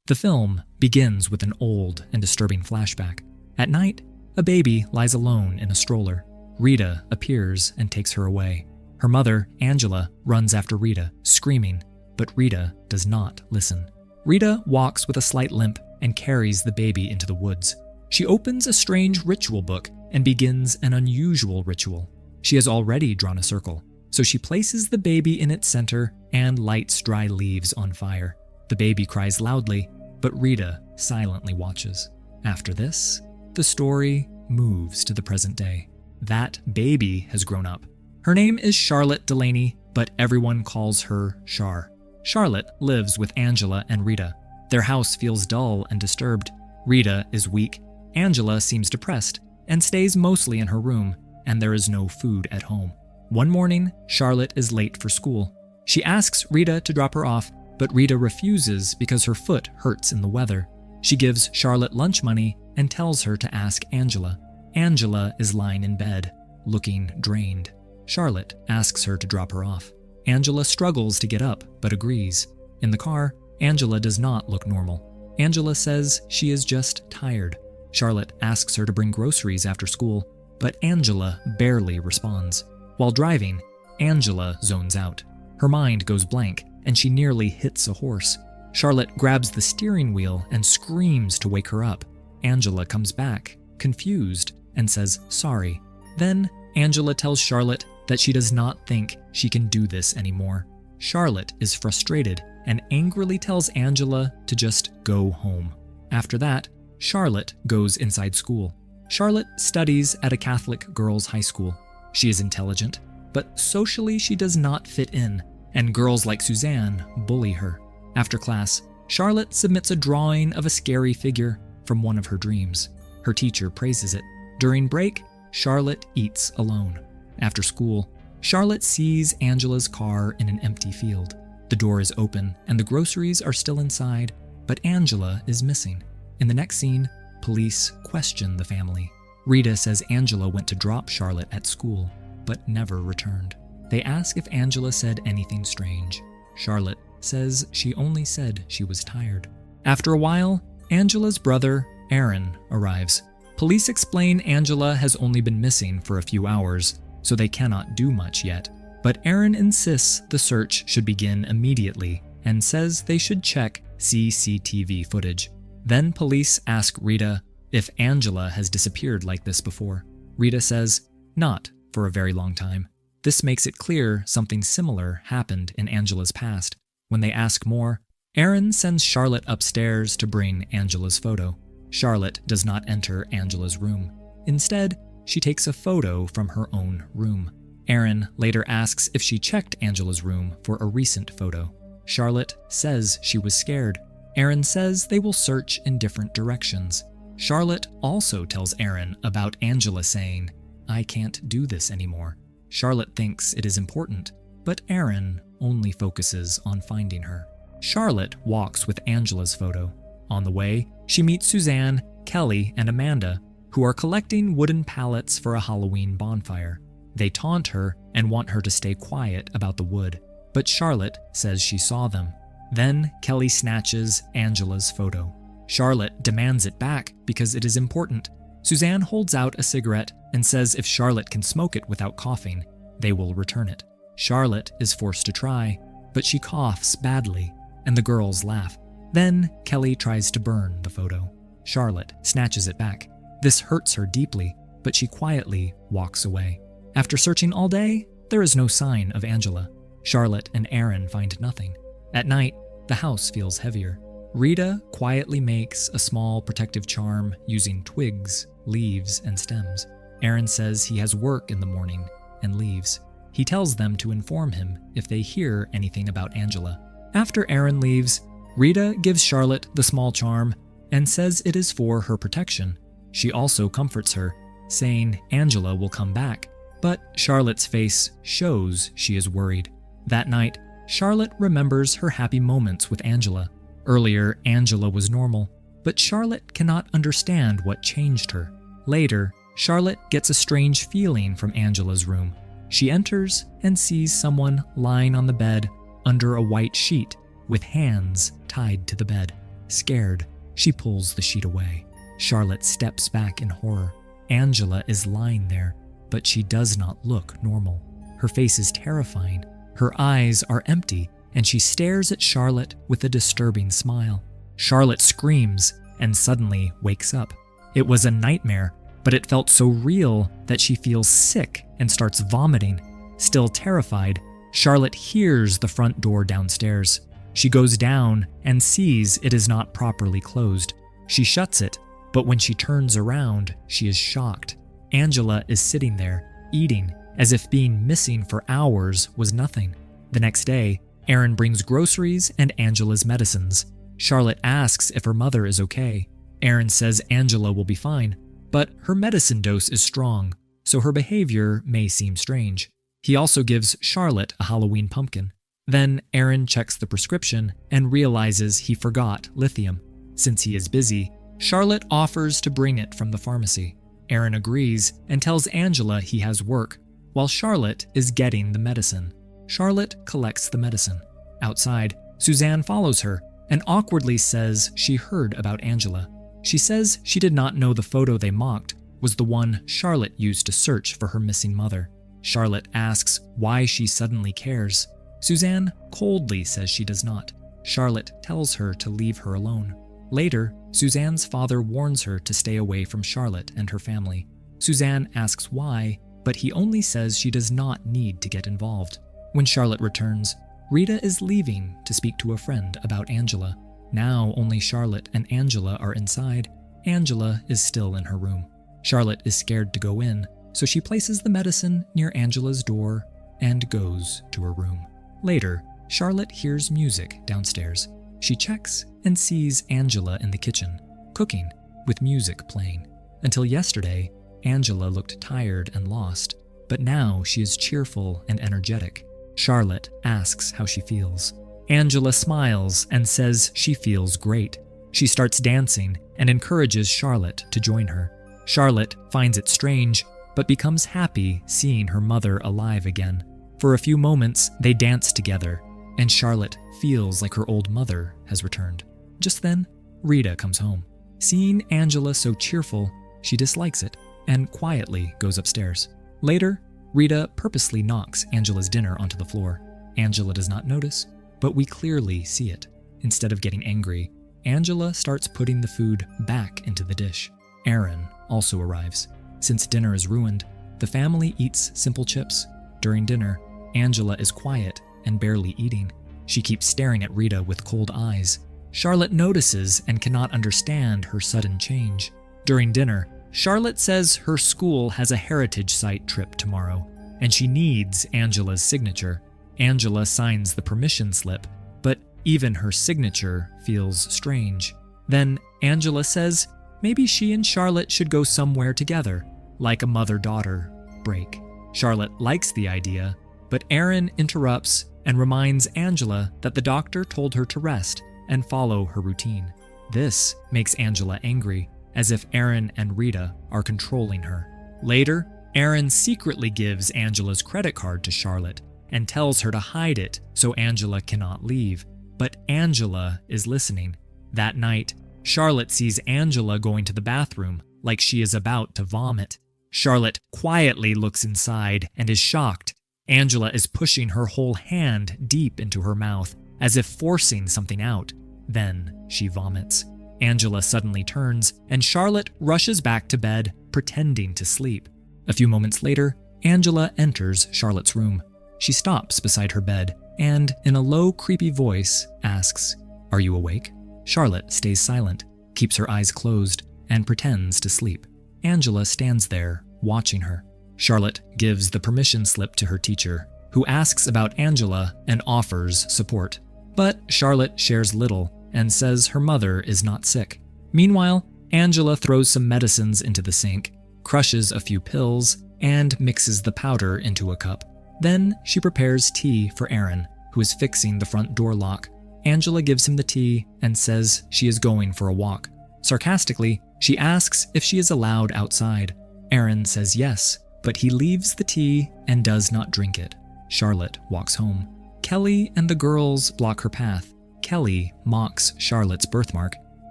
The film begins with an old and disturbing flashback. At night, a baby lies alone in a stroller. Rita appears and takes her away. Her mother, Angela, runs after Rita, screaming, but Rita does not listen. Rita walks with a slight limp and carries the baby into the woods. She opens a strange ritual book and begins an unusual ritual. She has already drawn a circle, so she places the baby in its center and lights dry leaves on fire. The baby cries loudly, but Rita silently watches. After this, the story moves to the present day. That baby has grown up. Her name is Charlotte Delaney, but everyone calls her Char. Charlotte lives with Angela and Rita. Their house feels dull and disturbed. Rita is weak. Angela seems depressed and stays mostly in her room, and there is no food at home. One morning, Charlotte is late for school. She asks Rita to drop her off, but Rita refuses because her foot hurts in the weather. She gives Charlotte lunch money and tells her to ask Angela. Angela is lying in bed, looking drained. Charlotte asks her to drop her off. Angela struggles to get up, but agrees. In the car, Angela does not look normal. Angela says she is just tired. Charlotte asks her to bring groceries after school, but Angela barely responds. While driving, Angela zones out. Her mind goes blank, and she nearly hits a horse. Charlotte grabs the steering wheel and screams to wake her up. Angela comes back, confused, and says sorry. Then, Angela tells Charlotte that she does not think she can do this anymore. Charlotte is frustrated and angrily tells Angela to just go home. After that, Charlotte goes inside school. Charlotte studies at a Catholic girls' high school. She is intelligent, but socially she does not fit in, and girls like Suzanne bully her. After class, Charlotte submits a drawing of a scary figure from one of her dreams. Her teacher praises it. During break, Charlotte eats alone. After school, Charlotte sees Angela's car in an empty field. The door is open and the groceries are still inside, but Angela is missing. In the next scene, police question the family. Rita says Angela went to drop Charlotte at school, but never returned. They ask if Angela said anything strange. Charlotte says she only said she was tired. After a while, Angela's brother, Aaron, arrives. Police explain Angela has only been missing for a few hours, so they cannot do much yet. But Aaron insists the search should begin immediately and says they should check CCTV footage. Then police ask Rita if Angela has disappeared like this before. Rita says, not for a very long time. This makes it clear something similar happened in Angela's past. When they ask more, Aaron sends Charlotte upstairs to bring Angela's photo. Charlotte does not enter Angela's room. Instead, she takes a photo from her own room. Aaron later asks if she checked Angela's room for a recent photo. Charlotte says she was scared. Aaron says they will search in different directions. Charlotte also tells Aaron about Angela saying, "I can't do this anymore." Charlotte thinks it is important, but Aaron only focuses on finding her. Charlotte walks with Angela's photo. On the way, she meets Suzanne, Kelly, and Amanda, who are collecting wooden pallets for a Halloween bonfire. They taunt her and want her to stay quiet about the wood, but Charlotte says she saw them. Then Kelly snatches Angela's photo. Charlotte demands it back because it is important. Suzanne holds out a cigarette and says if Charlotte can smoke it without coughing, they will return it. Charlotte is forced to try, but she coughs badly, and the girls laugh. Then Kelly tries to burn the photo. Charlotte snatches it back. This hurts her deeply, but she quietly walks away. After searching all day, there is no sign of Angela. Charlotte and Aaron find nothing. At night, the house feels heavier. Rita quietly makes a small protective charm using twigs, leaves, and stems. Aaron says he has work in the morning and leaves. He tells them to inform him if they hear anything about Angela. After Aaron leaves, Rita gives Charlotte the small charm and says it is for her protection. She also comforts her, saying Angela will come back, but Charlotte's face shows she is worried. That night, Charlotte remembers her happy moments with Angela. Earlier, Angela was normal, but Charlotte cannot understand what changed her. Later, Charlotte gets a strange feeling from Angela's room. She enters and sees someone lying on the bed under a white sheet with hands tied to the bed. Scared, she pulls the sheet away. Charlotte steps back in horror. Angela is lying there, but she does not look normal. Her face is terrifying. Her eyes are empty, and she stares at Charlotte with a disturbing smile. Charlotte screams and suddenly wakes up. It was a nightmare, but it felt so real that she feels sick and starts vomiting. Still terrified, Charlotte hears the front door downstairs. She goes down and sees it is not properly closed. She shuts it, but when she turns around, she is shocked. Angela is sitting there, eating, as if being missing for hours was nothing. The next day, Erin brings groceries and Angela's medicines. Charlotte asks if her mother is okay. Erin says Angela will be fine, but her medicine dose is strong, so her behavior may seem strange. He also gives Charlotte a Halloween pumpkin. Then Erin checks the prescription and realizes he forgot lithium. Since he is busy, Charlotte offers to bring it from the pharmacy. Erin agrees and tells Angela he has work, while Charlotte is getting the medicine. Charlotte collects the medicine. Outside, Suzanne follows her and awkwardly says she heard about Angela. She says she did not know the photo they mocked was the one Charlotte used to search for her missing mother. Charlotte asks why she suddenly cares. Suzanne coldly says she does not. Charlotte tells her to leave her alone. Later, Suzanne's father warns her to stay away from Charlotte and her family. Suzanne asks why, but he only says she does not need to get involved. When Charlotte returns, Rita is leaving to speak to a friend about Angela. Now only Charlotte and Angela are inside. Angela is still in her room. Charlotte is scared to go in, so she places the medicine near Angela's door and goes to her room. Later, Charlotte hears music downstairs. She checks and sees Angela in the kitchen, cooking, with music playing. Until yesterday, Angela looked tired and lost, but now she is cheerful and energetic. Charlotte asks how she feels. Angela smiles and says she feels great. She starts dancing and encourages Charlotte to join her. Charlotte finds it strange, but becomes happy seeing her mother alive again. For a few moments, they dance together, and Charlotte feels like her old mother has returned. Just then, Rita comes home. Seeing Angela so cheerful, she dislikes it and quietly goes upstairs. Later, Rita purposely knocks Angela's dinner onto the floor. Angela does not notice, but we clearly see it. Instead of getting angry, Angela starts putting the food back into the dish. Erin also arrives. Since dinner is ruined, the family eats simple chips. During dinner, Angela is quiet and barely eating. She keeps staring at Rita with cold eyes. Charlotte notices and cannot understand her sudden change. During dinner, Charlotte says her school has a heritage site trip tomorrow, and she needs Angela's signature. Angela signs the permission slip, but even her signature feels strange. Then Angela says maybe she and Charlotte should go somewhere together, like a mother-daughter break. Charlotte likes the idea, but Erin interrupts and reminds Angela that the doctor told her to rest and follow her routine. This makes Angela angry, as if Erin and Rita are controlling her. Later, Erin secretly gives Angela's credit card to Charlotte and tells her to hide it so Angela cannot leave. But Angela is listening. That night, Charlotte sees Angela going to the bathroom like she is about to vomit. Charlotte quietly looks inside and is shocked. Angela is pushing her whole hand deep into her mouth, as if forcing something out. Then she vomits. Angela suddenly turns, and Charlotte rushes back to bed, pretending to sleep. A few moments later, Angela enters Charlotte's room. She stops beside her bed and, in a low, creepy voice, asks, "Are you awake?" Charlotte stays silent, keeps her eyes closed, and pretends to sleep. Angela stands there, watching her. Charlotte gives the permission slip to her teacher, who asks about Angela and offers support. But Charlotte shares little and says her mother is not sick. Meanwhile, Angela throws some medicines into the sink, crushes a few pills, and mixes the powder into a cup. Then she prepares tea for Erin, who is fixing the front door lock. Angela gives him the tea and says she is going for a walk. Sarcastically, she asks if she is allowed outside. Erin says yes, but he leaves the tea and does not drink it. Charlotte walks home. Kelly and the girls block her path. Kelly mocks Charlotte's birthmark,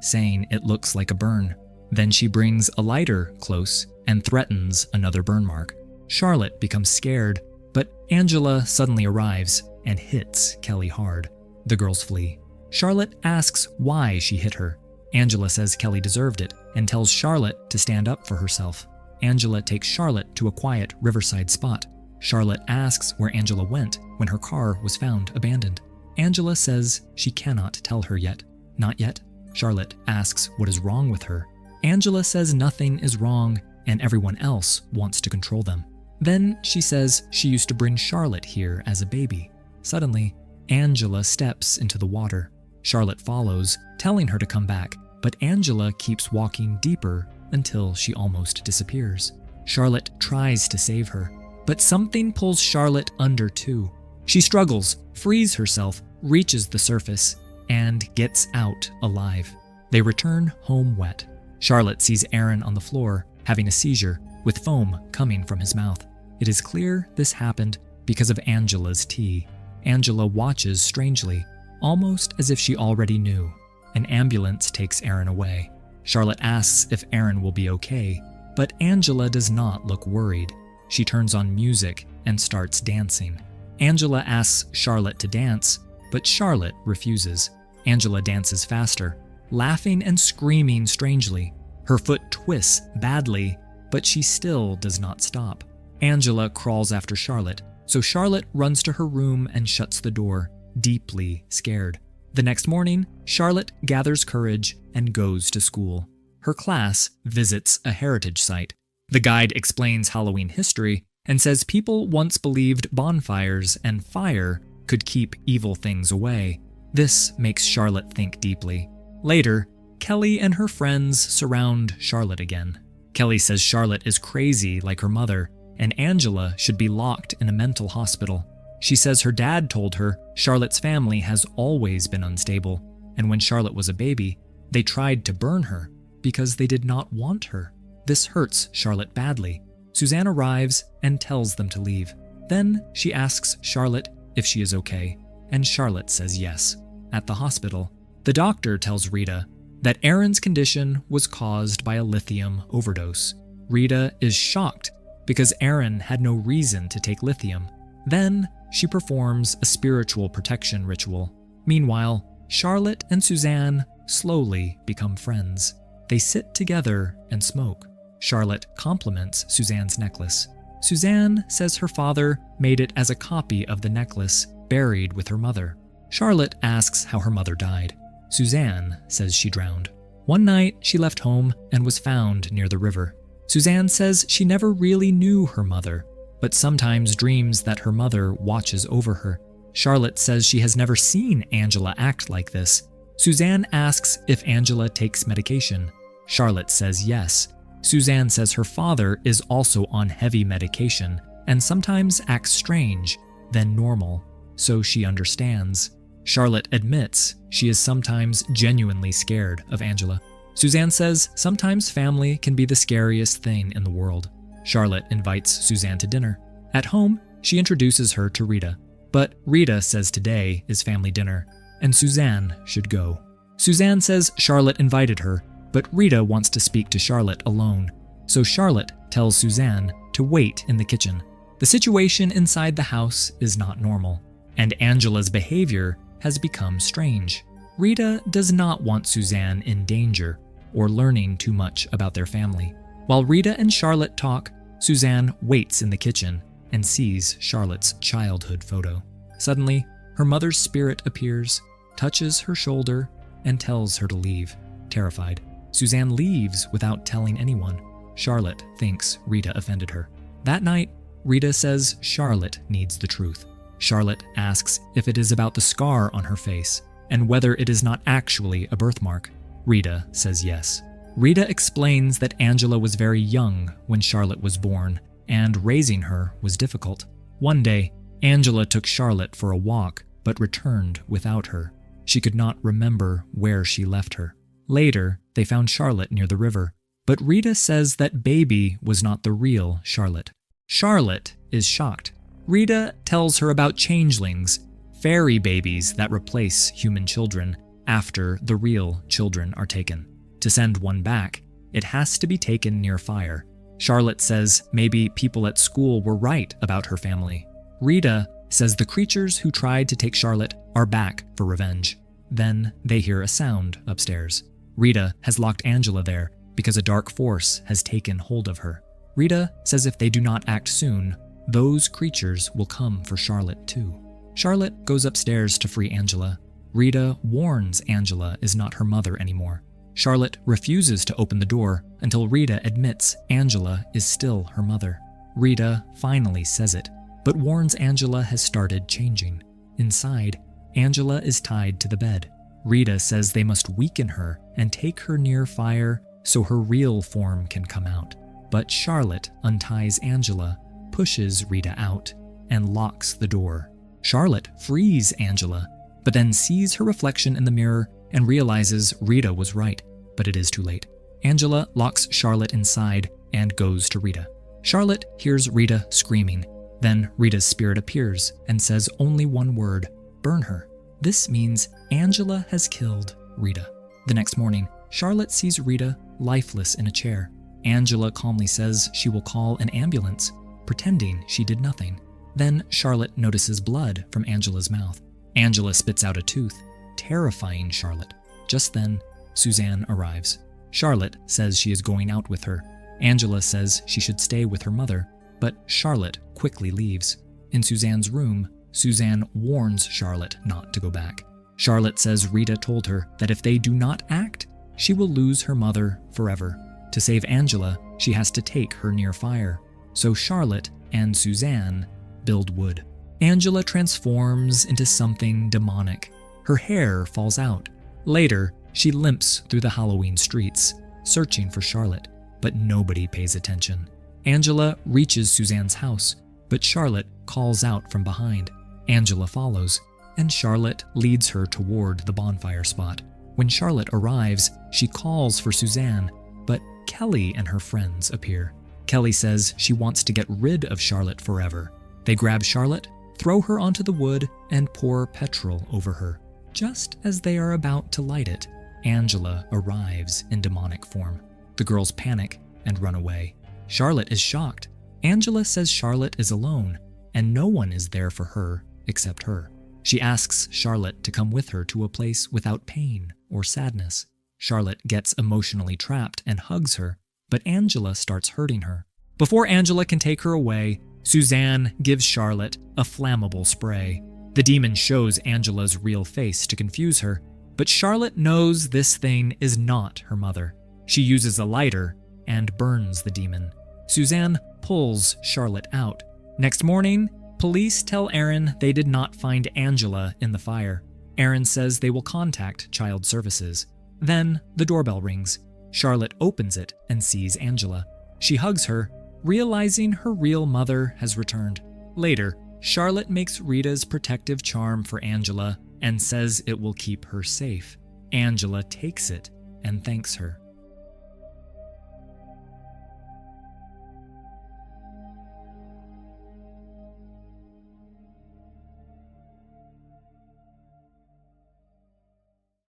saying it looks like a burn. Then she brings a lighter close and threatens another burn mark. Charlotte becomes scared, but Angela suddenly arrives and hits Kelly hard. The girls flee. Charlotte asks why she hit her. Angela says Kelly deserved it and tells Charlotte to stand up for herself. Angela takes Charlotte to a quiet riverside spot. Charlotte asks where Angela went when her car was found abandoned. Angela says she cannot tell her yet. Not yet? Charlotte asks what is wrong with her. Angela says nothing is wrong and everyone else wants to control them. Then she says she used to bring Charlotte here as a baby. Suddenly, Angela steps into the water. Charlotte follows, telling her to come back, but Angela keeps walking deeper until she almost disappears. Charlotte tries to save her, but something pulls Charlotte under too. She struggles, frees herself, reaches the surface, and gets out alive. They return home wet. Charlotte sees Aaron on the floor, having a seizure, with foam coming from his mouth. It is clear this happened because of Angela's tea. Angela watches strangely, almost as if she already knew. An ambulance takes Aaron away. Charlotte asks if Aaron will be okay, but Angela does not look worried. She turns on music and starts dancing. Angela asks Charlotte to dance, but Charlotte refuses. Angela dances faster, laughing and screaming strangely. Her foot twists badly, but she still does not stop. Angela crawls after Charlotte, so Charlotte runs to her room and shuts the door, deeply scared. The next morning, Charlotte gathers courage and goes to school. Her class visits a heritage site. The guide explains Halloween history and says people once believed bonfires and fire could keep evil things away. This makes Charlotte think deeply. Later, Kelly and her friends surround Charlotte again. Kelly says Charlotte is crazy like her mother, and Angela should be locked in a mental hospital. She says her dad told her Charlotte's family has always been unstable, and when Charlotte was a baby, they tried to burn her because they did not want her. This hurts Charlotte badly. Suzanne arrives and tells them to leave. Then she asks Charlotte if she is okay, and Charlotte says yes. At the hospital, the doctor tells Rita that Aaron's condition was caused by a lithium overdose. Rita is shocked because Aaron had no reason to take lithium. Then she performs a spiritual protection ritual. Meanwhile, Charlotte and Suzanne slowly become friends. They sit together and smoke. Charlotte compliments Suzanne's necklace. Suzanne says her father made it as a copy of the necklace buried with her mother. Charlotte asks how her mother died. Suzanne says she drowned. One night, she left home and was found near the river. Suzanne says she never really knew her mother, but sometimes dreams that her mother watches over her. Charlotte says she has never seen Angela act like this. Suzanne asks if Angela takes medication. Charlotte says yes. Suzanne says her father is also on heavy medication and sometimes acts strange, then normal, so she understands. Charlotte admits she is sometimes genuinely scared of Angela. Suzanne says sometimes family can be the scariest thing in the world. Charlotte invites Suzanne to dinner. At home, she introduces her to Rita, but Rita says today is family dinner, and Suzanne should go. Suzanne says Charlotte invited her, but Rita wants to speak to Charlotte alone, so Charlotte tells Suzanne to wait in the kitchen. The situation inside the house is not normal, and Angela's behavior has become strange. Rita does not want Suzanne in danger or learning too much about their family. While Rita and Charlotte talk, Suzanne waits in the kitchen and sees Charlotte's childhood photo. Suddenly, her mother's spirit appears, touches her shoulder, and tells her to leave. Terrified, Suzanne leaves without telling anyone. Charlotte thinks Rita offended her. That night, Rita says Charlotte needs the truth. Charlotte asks if it is about the scar on her face and whether it is not actually a birthmark. Rita says yes. Rita explains that Angela was very young when Charlotte was born, and raising her was difficult. One day, Angela took Charlotte for a walk, but returned without her. She could not remember where she left her. Later, they found Charlotte near the river, but Rita says that baby was not the real Charlotte. Charlotte is shocked. Rita tells her about changelings, fairy babies that replace human children after the real children are taken. To send one back, it has to be taken near fire. Charlotte says maybe people at school were right about her family. Rita says the creatures who tried to take Charlotte are back for revenge. Then they hear a sound upstairs. Rita has locked Angela there because a dark force has taken hold of her. Rita says if they do not act soon, those creatures will come for Charlotte too. Charlotte goes upstairs to free Angela. Rita warns Angela is not her mother anymore. Charlotte refuses to open the door until Rita admits Angela is still her mother. Rita finally says it, but warns Angela has started changing. Inside, Angela is tied to the bed. Rita says they must weaken her and take her near fire so her real form can come out. But Charlotte unties Angela, pushes Rita out, and locks the door. Charlotte frees Angela, but then sees her reflection in the mirror and realizes Rita was right, but it is too late. Angela locks Charlotte inside and goes to Rita. Charlotte hears Rita screaming. Then Rita's spirit appears and says only one word, burn her. This means Angela has killed Rita. The next morning, Charlotte sees Rita lifeless in a chair. Angela calmly says she will call an ambulance, pretending she did nothing. Then Charlotte notices blood from Angela's mouth. Angela spits out a tooth, terrifying Charlotte. Just then, Suzanne arrives. Charlotte says she is going out with her. Angela says she should stay with her mother, but Charlotte quickly leaves. In Suzanne's room, Suzanne warns Charlotte not to go back. Charlotte says Rita told her that if they do not act, she will lose her mother forever. To save Angela, she has to take her near fire. So Charlotte and Suzanne build wood. Angela transforms into something demonic. Her hair falls out. Later, she limps through the Halloween streets, searching for Charlotte, but nobody pays attention. Angela reaches Suzanne's house, but Charlotte calls out from behind. Angela follows, and Charlotte leads her toward the bonfire spot. When Charlotte arrives, she calls for Suzanne, but Kelly and her friends appear. Kelly says she wants to get rid of Charlotte forever. They grab Charlotte, throw her onto the wood, and pour petrol over her. Just as they are about to light it, Angela arrives in demonic form. The girls panic and run away. Charlotte is shocked. Angela says Charlotte is alone, and no one is there for her except her. She asks Charlotte to come with her to a place without pain or sadness. Charlotte gets emotionally trapped and hugs her, but Angela starts hurting her. Before Angela can take her away, Suzanne gives Charlotte a flammable spray. The demon shows Angela's real face to confuse her, but Charlotte knows this thing is not her mother. She uses a lighter and burns the demon. Suzanne pulls Charlotte out. Next morning, police tell Aaron they did not find Angela in the fire. Aaron says they will contact Child Services. Then the doorbell rings. Charlotte opens it and sees Angela. She hugs her, realizing her real mother has returned. Later, Charlotte makes Rita's protective charm for Angela and says it will keep her safe. Angela takes it and thanks her.